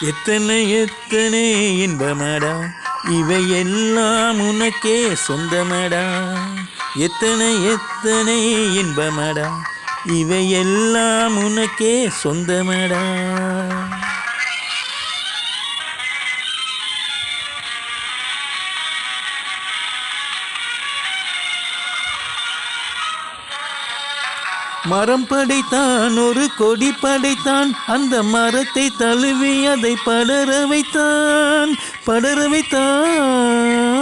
எத்தனை எத்தனை இன்பமடா இவையெல்லாம் உனக்கே சொந்தமடா. எத்தனை எத்தனை இன்பமடா இவையெல்லாம் உனக்கே சொந்தமடா. மரம் படைத்தான், ஒரு கொடி படைத்தான், அந்த மரத்தை தழுவி அதை படர வைத்தான், படர வைத்தான்.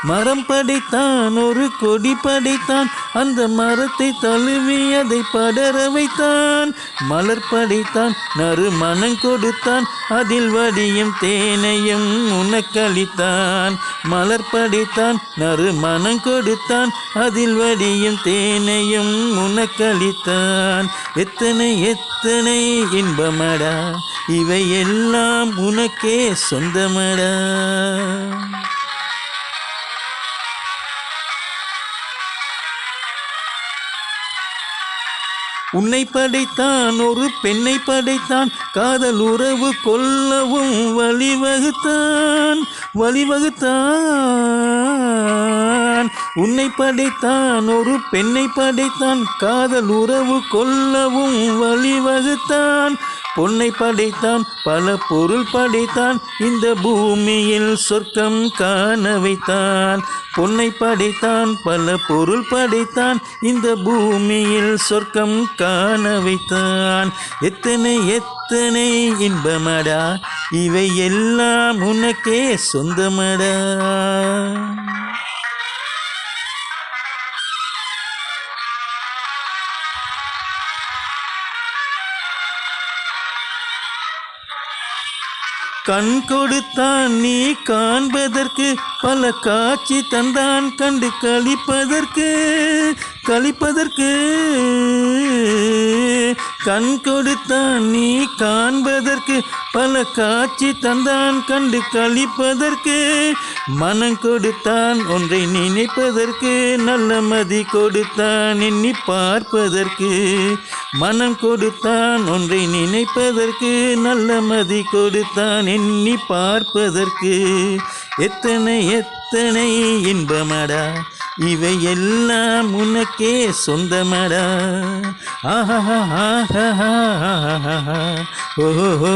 மரம் படைத்தான், ஒரு கொடி படைத்தான், அந்த மரத்தை தழுவி அதை படர வைத்தான். மலர் படைத்தான், நறுமணம் கொடுத்தான், அதில் வடியும் தேனையும் உனக்களித்தான். மலர் படைத்தான், நறுமணம் கொடுத்தான், அதில் வடியும் தேனையும் உனக்களித்தான். எத்தனை எத்தனை இன்பமடா இவையெல்லாம் உனக்கே சொந்தமடா. உன்னை படைத்தான், ஒரு பெண்ணை படைத்தான், காதல் உறவு கொள்ளவும் வழிவகுத்தான், வழிவகுத்தான். உன்னை படைத்தான், ஒரு பெண்ணை படைத்தான், காதல் உறவு கொள்ளவும் வழிவகுத்தான். பொன்னை படைத்தான், பல பொருள் படைத்தான், இந்த பூமியில் சொர்க்கம் காண வைத்தான். பொன்னை படைத்தான், பல பொருள் படைத்தான், இந்த பூமியில் சொர்க்கம் காண வைத்தான். எத்தனை எத்தனை இன்பமடா இவை எல்லாம் உனக்கே சொந்தமடா. கண் கொடுத்தான் நீ காண்பதற்கு, பல காட்சி தந்தான் கண்டு களிப்பதற்கு, களிப்பதற்கு. கண் கொடுத்தான் நீ காண்பதற்கு, பல காட்சி தந்தான் கண்டு களிப்பதற்கு. மனம் கொடுத்தான் ஒன்றை நினைப்பதற்கு, நல்ல மதி கொடுத்தான் எண்ணி பார்ப்பதற்கு. மனம் கொடுத்தான் ஒன்றை நினைப்பதற்கு, நல்ல மதி கொடுத்தான் எண்ணி பார்ப்பதற்கு. எத்தனை எத்தனை இன்பமடா இவை எல்லாம் உனக்கே சொந்தமடா. ஆஹா ஆஹா ஆஹா ஓஹோ.